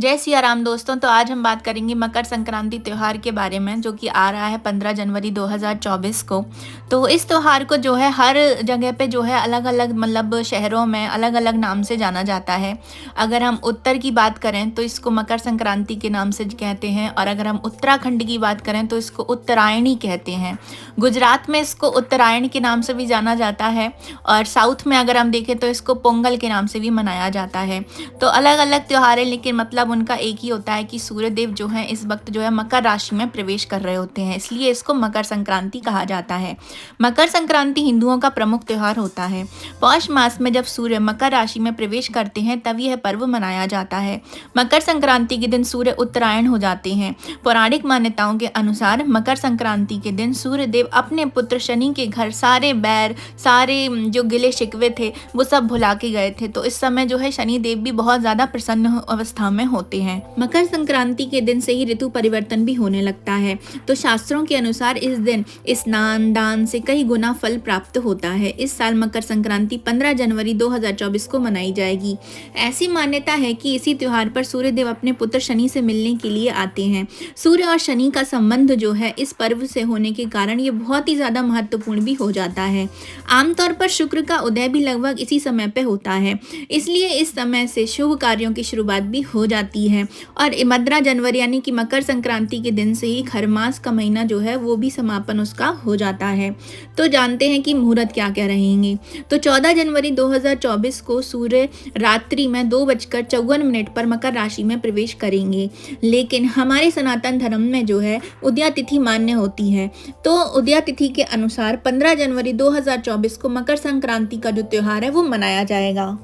जय सिया राम दोस्तों। तो आज हम बात करेंगे मकर संक्रांति त्यौहार के बारे में, जो कि आ रहा है 15 जनवरी 2024 को। तो इस त्यौहार को जो है हर जगह पे जो है अलग अलग मतलब शहरों में अलग अलग नाम से जाना जाता है। अगर हम उत्तर की बात करें तो इसको मकर संक्रांति के नाम से कहते हैं, और अगर हम उत्तराखंड की बात करें तो इसको उत्तरायणी कहते हैं। गुजरात में इसको उत्तरायण के नाम से भी जाना जाता है, और साउथ में अगर हम देखें तो इसको पोंगल के नाम से भी मनाया जाता है। तो अलग अलग त्यौहार है, लेकिन मतलब उनका एक ही होता है कि सूर्य देव जो है इस वक्त जो है मकर राशि में प्रवेश कर रहे होते हैं, इसलिए इसको मकर संक्रांति कहा जाता है। मकर संक्रांति हिंदुओं का प्रमुख त्यौहार होता है। पौष मास में जब सूर्य मकर राशि में प्रवेश करते हैं तब यह पर्व मनाया जाता है। मकर संक्रांति के दिन सूर्य उत्तरायण हो जाते हैं। पौराणिक मान्यताओं के अनुसार मकर संक्रांति के दिन सूर्य देव अपने पुत्र शनि के घर सारे बैर, सारे जो गिले शिकवे थे वो सब भुला के गए थे। तो इस समय जो है शनि देव भी बहुत ज्यादा प्रसन्न अवस्था में होते हैं। मकर संक्रांति के दिन से ही ऋतु परिवर्तन भी होने लगता है। तो शास्त्रों के अनुसार इस दिन स्नान दान से कई गुना फल प्राप्त होता है। इस साल मकर संक्रांति 15 जनवरी 2024 को मनाई जाएगी। ऐसी मान्यता है कि इसी त्योहार पर सूर्य देव अपने पुत्र शनि से मिलने के लिए आते हैं। सूर्य और शनि का संबंध जो है इस पर्व से होने के कारण ये बहुत ही ज्यादा महत्वपूर्ण भी हो जाता है। आमतौर पर शुक्र का उदय भी लगभग इसी समय पे होता है, इसलिए इस समय से शुभ कार्यों की शुरुआत भी हो जाती है। और 15 जनवरी यानी कि मकर संक्रांति के दिन से ही खरमास का महीना जो है वो भी समापन उसका हो जाता है। तो जानते हैं कि मुहूर्त क्या क्या रहेंगे। तो 14 जनवरी 2024 को सूर्य रात्रि में 2:54 पर मकर राशि में प्रवेश करेंगे, लेकिन हमारे सनातन धर्म में जो है उदया तिथि मान्य होती है। तो उदया तिथि के अनुसार 15 जनवरी 2024 को मकर संक्रांति का जो त्यौहार है वो मनाया जाएगा।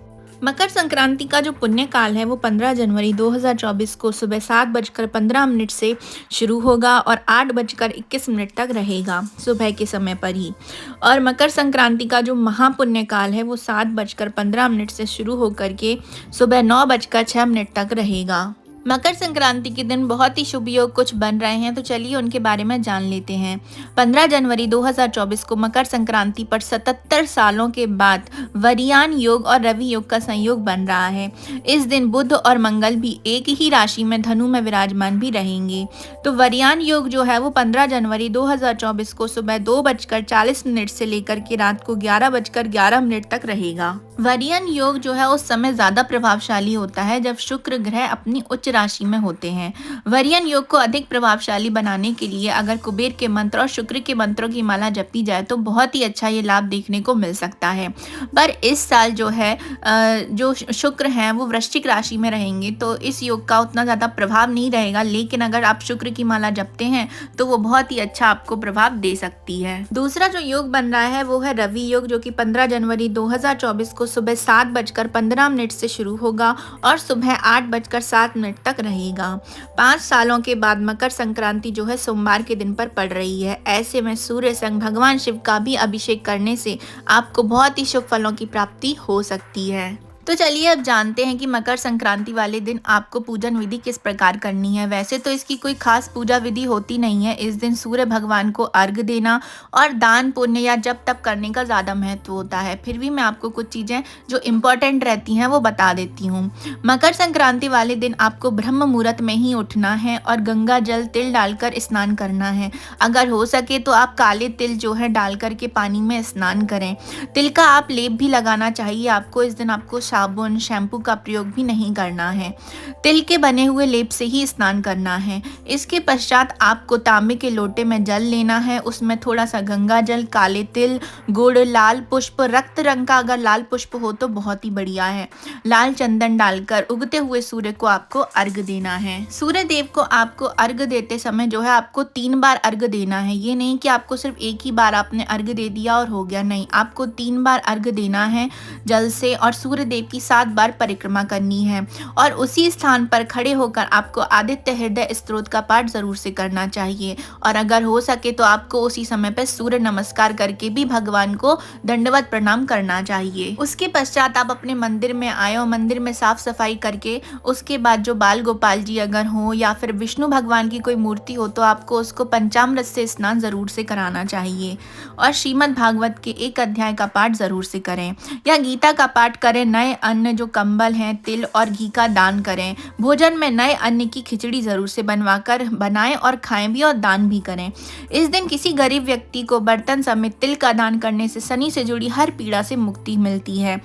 मकर संक्रांति का जो पुण्य काल है वो 15 जनवरी 2024 को सुबह 7:15 से शुरू होगा और 8:21 तक रहेगा सुबह के समय पर ही। और मकर संक्रांति का जो महापुण्य काल है वो 7:15 से शुरू होकर के सुबह 9:06 तक रहेगा। मकर संक्रांति के दिन बहुत ही शुभ योग कुछ बन रहे हैं, तो चलिए उनके बारे में जान लेते हैं। 15 जनवरी 2024 को मकर संक्रांति पर 77 सालों के बाद वरियान योग और रवि योग का संयोग बन रहा है। इस दिन बुध और मंगल भी एक ही राशि में धनु में विराजमान भी रहेंगे। तो वरियान योग जो है वो 15 जनवरी 2024 को सुबह 2:40 से लेकर के रात को 11:11 तक रहेगा। वरियान योग जो है उस समय ज्यादा प्रभावशाली होता है जब शुक्र ग्रह अपनी उच्च राशि में होते हैं। वरियन योग को अधिक प्रभावशाली बनाने के लिए अगर कुबेर के मंत्र और शुक्र के मंत्रों की माला जपी जाए तो बहुत ही अच्छा ये लाभ देखने को मिल सकता है। पर इस साल जो है जो शुक्र हैं वो वृश्चिक राशि में रहेंगे, तो इस योग का उतना ज़्यादा प्रभाव नहीं रहेगा, लेकिन अगर आप शुक्र की माला जपते हैं तो वो बहुत ही अच्छा आपको प्रभाव दे सकती है। दूसरा जो योग बन रहा है वो है रवि योग, जो कि 15 जनवरी 2024 को सुबह 7:15 से शुरू होगा और सुबह 8:07 तक रहेगा। 5 सालों के बाद मकर संक्रांति जो है सोमवार के दिन पर पड़ रही है। ऐसे में सूर्य संग भगवान शिव का भी अभिषेक करने से आपको बहुत ही शुभ फलों की प्राप्ति हो सकती है। तो चलिए अब जानते हैं कि मकर संक्रांति वाले दिन आपको पूजन विधि किस प्रकार करनी है। वैसे तो इसकी कोई खास पूजा विधि होती नहीं है। इस दिन सूर्य भगवान को अर्घ देना और दान पुण्य या जप तप करने का ज़्यादा महत्व होता है। फिर भी मैं आपको कुछ चीज़ें जो इम्पोर्टेंट रहती हैं वो बता देती हूँ। मकर संक्रांति वाले दिन आपको ब्रह्म मुहूर्त में ही उठना है और गंगा जल तिल डालकर स्नान करना है। अगर हो सके तो आप काले तिल जो है डाल करके पानी में स्नान करें। तिल का आप लेप भी लगाना चाहिए आपको। इस दिन आपको साबुन शैम्पू का प्रयोग भी नहीं करना है। तिल के बने हुए लेप से ही स्नान करना है। इसके पश्चात आपको तांबे के लोटे में जल लेना है, उसमें थोड़ा सा गंगा जल, काले तिल, गुड़, लाल पुष्प, रक्त रंग का अगर लाल पुष्प हो तो बहुत ही बढ़िया है, लाल चंदन डालकर उगते हुए सूर्य को आपको अर्घ देना है। सूर्य देव को आपको अर्घ देते समय जो है आपको 3 बार अर्घ देना है। ये नहीं कि आपको सिर्फ एक ही बार आपने अर्घ दे दिया और हो गया, नहीं, आपको 3 बार अर्घ देना है जल से, और सूर्य देव की 7 बार परिक्रमा करनी है। और उसी स्थान पर खड़े होकर आपको आदित्य हृदय स्तोत्र का पाठ जरूर से करना चाहिए, और अगर हो सके तो आपको उसी समय पर सूर्य नमस्कार करके भी भगवान को दंडवत प्रणाम करना चाहिए। उसके पश्चात आप अपने मंदिर में आए और मंदिर में साफ सफाई करके उसके बाद जो बाल गोपाल जी अगर हो या फिर विष्णु भगवान की कोई मूर्ति हो तो आपको उसको पंचामृत से स्नान जरूर से कराना चाहिए। और श्रीमद् भागवत के 1 अध्याय का पाठ जरूर से करें या गीता का पाठ करें। नए नए अन्न जो कंबल हैं, तिल और घी का दान करें। भोजन में नए अन्न की खिचड़ी ज़रूर से बनवाकर बनाएं और खाएं भी और दान भी करें। इस दिन किसी गरीब व्यक्ति को बर्तन समेत तिल का दान करने से शनि से जुड़ी हर पीड़ा से मुक्ति मिलती है।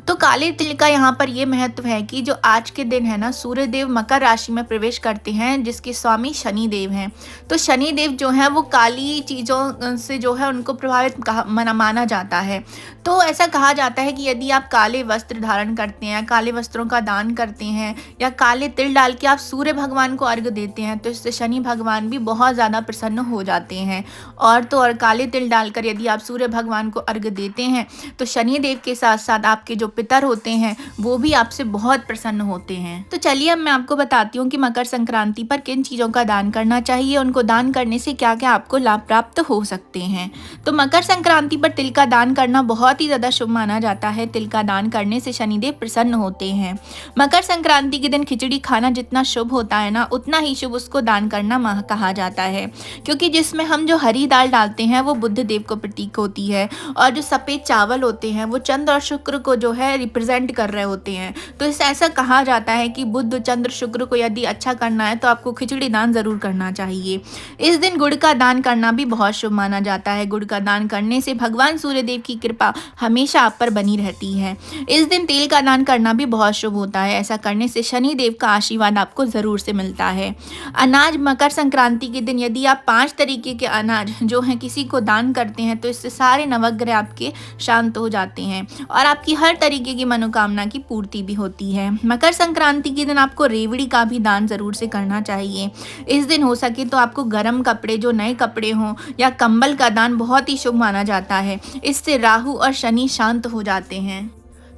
तो काले तिल का यहाँ पर ये महत्व है कि जो आज के दिन है ना, सूर्य देव मकर राशि में प्रवेश करते हैं जिसके स्वामी शनि देव हैं। तो शनि देव जो है वो काली चीज़ों से जो है उनको प्रभावित माना जाता है। तो ऐसा कहा जाता है कि यदि आप काले वस्त्र धारण करते हैं, काले वस्त्रों का दान करते हैं या काले तिल डाल के आप सूर्य भगवान को अर्घ देते हैं तो इससे शनि भगवान भी बहुत ज़्यादा प्रसन्न हो जाते हैं। और तो और काले तिल डालकर यदि आप सूर्य भगवान को अर्घ देते हैं तो शनि देव के साथ साथ आपके जो पितर होते हैं वो भी आपसे बहुत प्रसन्न होते हैं। तो चलिए अब मैं आपको बताती हूँ कि मकर संक्रांति पर किन चीज़ों का दान करना चाहिए, उनको दान करने से क्या क्या आपको लाभ प्राप्त हो सकते हैं। तो मकर संक्रांति पर तिल का दान करना बहुत ही ज़्यादा शुभ माना जाता है। तिल का दान करने से शनिदेव प्रसन्न होते हैं। मकर संक्रांति के दिन खिचड़ी खाना जितना शुभ होता है ना, उतना ही शुभ उसको दान करना कहा जाता है, क्योंकि जिसमें हम जो हरी दाल डालते हैं वो बुध देव को प्रतीक होती है और जो सफ़ेद चावल होते हैं वो चंद्र और शुक्र को जो है रिप्रेजेंट कर रहे होते हैं। तो इस ऐसा कहा जाता है कि बुध चंद्र शुक्र को यदि अच्छा करना है तो आपको खिचड़ी दान ज़रूर करना चाहिए। इस दिन गुड़ का दान करना भी बहुत शुभ माना जाता है। गुड़ का दान करने से भगवान सूर्यदेव की कृपा हमेशा आप पर बनी रहती है। इस दिन तेल का दान करना भी बहुत शुभ होता है। ऐसा करने से शनि देव का आशीर्वाद आपको ज़रूर से मिलता है। अनाज मकर संक्रांति के दिन यदि आप 5 तरीके के अनाज जो हैं किसी को दान करते हैं तो इससे सारे नवग्रह आपके शांत हो जाते हैं और आपकी हर तरीके की मनोकामना की पूर्ति भी होती है। मकर संक्रांति के दिन आपको रेवड़ी का भी दान ज़रूर से करना चाहिए। इस दिन हो सके तो आपको गर्म कपड़े, जो नए कपड़े हों या कंबल का दान बहुत ही शुभ माना जाता है। इससे राहु और शनि शांत हो जाते हैं।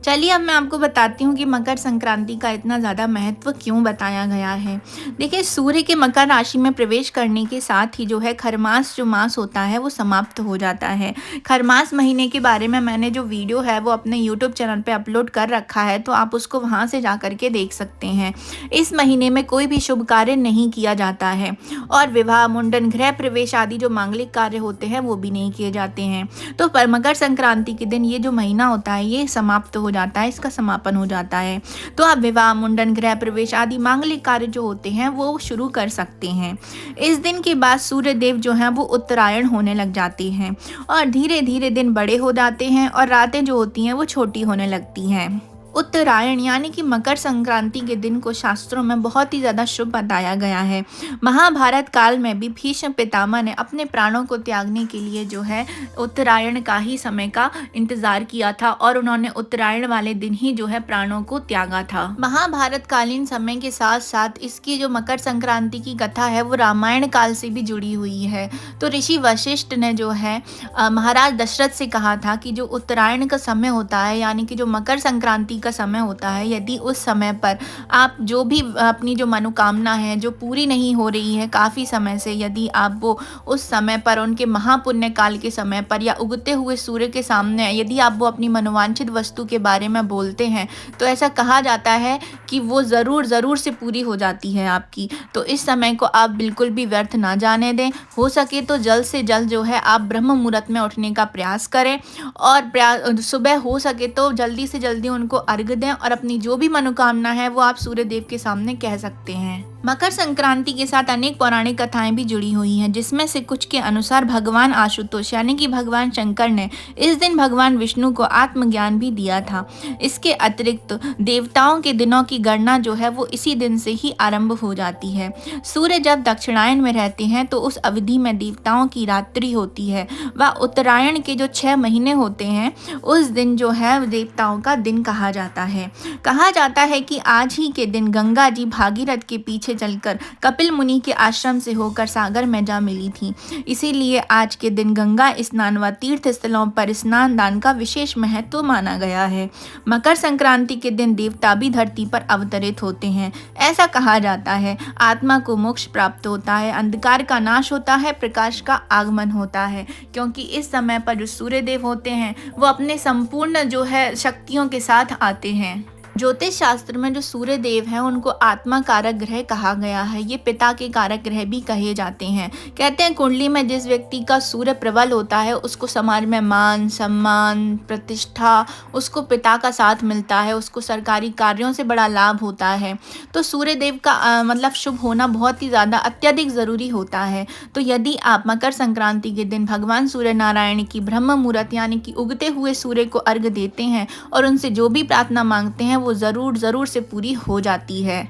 चलिए अब मैं आपको बताती हूँ कि मकर संक्रांति का इतना ज़्यादा महत्व क्यों बताया गया है। देखिए, सूर्य के मकर राशि में प्रवेश करने के साथ ही जो है खरमास जो मास होता है वो समाप्त हो जाता है। खरमास महीने के बारे में मैंने जो वीडियो है वो अपने यूट्यूब चैनल पे अपलोड कर रखा है, तो आप उसको वहाँ से जा कर के देख सकते हैं। इस महीने में कोई भी शुभ कार्य नहीं किया जाता है और विवाह, मुंडन, गृह प्रवेश आदि जो मांगलिक कार्य होते हैं वो भी नहीं किए जाते हैं। तो पर मकर संक्रांति के दिन ये जो महीना होता है ये समाप्त हो जाता है, इसका समापन हो जाता है। तो आप विवाह, मुंडन, गृह प्रवेश आदि मांगलिक कार्य जो होते हैं वो शुरू कर सकते हैं। इस दिन के बाद सूर्य देव जो हैं वो उत्तरायण होने लग जाते हैं और धीरे धीरे दिन बड़े हो जाते हैं और रातें जो होती हैं वो छोटी होने लगती हैं। उत्तरायण यानी कि मकर संक्रांति के दिन को शास्त्रों में बहुत ही ज़्यादा शुभ बताया गया है। महाभारत काल में भी भीष्म पितामह ने अपने प्राणों को त्यागने के लिए जो है उत्तरायण का ही समय का इंतज़ार किया था और उन्होंने उत्तरायण वाले दिन ही जो है प्राणों को त्यागा था। महाभारत कालीन समय के साथ साथ इसकी जो मकर संक्रांति की कथा है वो रामायण काल से भी जुड़ी हुई है। तो ऋषि वशिष्ठ ने जो है महाराज दशरथ से कहा था कि जो उत्तरायण का समय होता है यानी कि जो मकर संक्रांति का समय होता है, यदि उस समय पर आप जो भी अपनी जो मनोकामना है जो पूरी नहीं हो रही है काफ़ी समय से, यदि आप वो उस समय पर उनके महापुण्य काल के समय पर या उगते हुए सूर्य के सामने यदि आप वो अपनी मनोवांछित वस्तु के बारे में बोलते हैं तो ऐसा कहा जाता है कि वो ज़रूर से पूरी हो जाती है आपकी। तो इस समय को आप बिल्कुल भी व्यर्थ ना जाने दें। हो सके तो जल्द से जल्द जो है आप ब्रह्म मुहूर्त में उठने का प्रयास करें और सुबह हो सके तो जल्दी से जल्दी उनको अर्घ दें और अपनी जो भी मनोकामना है वो आप सूर्य देव के सामने कह सकते हैं। मकर संक्रांति के साथ अनेक पौराणिक कथाएं भी जुड़ी हुई हैं, जिसमें से कुछ के अनुसार भगवान आशुतोष यानी कि भगवान शंकर ने इस दिन भगवान विष्णु को आत्मज्ञान भी दिया था। इसके अतिरिक्त देवताओं के दिनों की गणना जो है वो इसी दिन से ही आरंभ हो जाती है। सूर्य जब दक्षिणायन में रहते हैं तो उस अवधि में देवताओं की रात्रि होती है व उत्तरायण के जो 6 महीने होते हैं उस दिन जो है देवताओं का दिन कहा जाता है। कहा जाता है कि आज ही के दिन गंगा जी भागीरथ के पीछे चलकर कपिल मुनि के आश्रम से होकर सागर में जा मिली थी। इसीलिए आज के दिन गंगा स्नान व तीर्थ स्थलों पर स्नान दान का विशेष महत्व माना गया है। मकर संक्रांति के दिन देवता भी धरती पर अवतरित होते हैं। ऐसा कहा जाता है आत्मा को मोक्ष प्राप्त होता है, अंधकार का नाश होता है, प्रकाश का आगमन होता है, क्योंकि इस समय पर जो सूर्य देव होते हैं वो अपने संपूर्ण जो है शक्तियों के साथ आते हैं। ज्योतिष शास्त्र में जो सूर्य देव हैं उनको आत्मा कारक ग्रह कहा गया है। ये पिता के कारक ग्रह भी कहे जाते हैं। कहते हैं कुंडली में जिस व्यक्ति का सूर्य प्रबल होता है उसको समाज में मान सम्मान प्रतिष्ठा, उसको पिता का साथ मिलता है, उसको सरकारी कार्यों से बड़ा लाभ होता है। तो सूर्य देव का मतलब शुभ होना बहुत ही ज़्यादा अत्यधिक ज़रूरी होता है। तो यदि आप मकर संक्रांति के दिन भगवान सूर्य नारायण की ब्रह्म मुहूर्त यानी कि उगते हुए सूर्य को अर्घ देते हैं और उनसे जो भी प्रार्थना मांगते हैं वो ज़रूर से पूरी हो जाती है।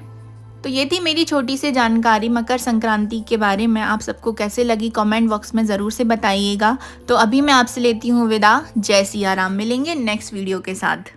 तो ये थी मेरी छोटी सी जानकारी मकर संक्रांति के बारे में। आप सबको कैसे लगी कमेंट बॉक्स में ज़रूर से बताइएगा। तो अभी मैं आपसे लेती हूँ विदा। जय सिया राम। मिलेंगे नेक्स्ट वीडियो के साथ।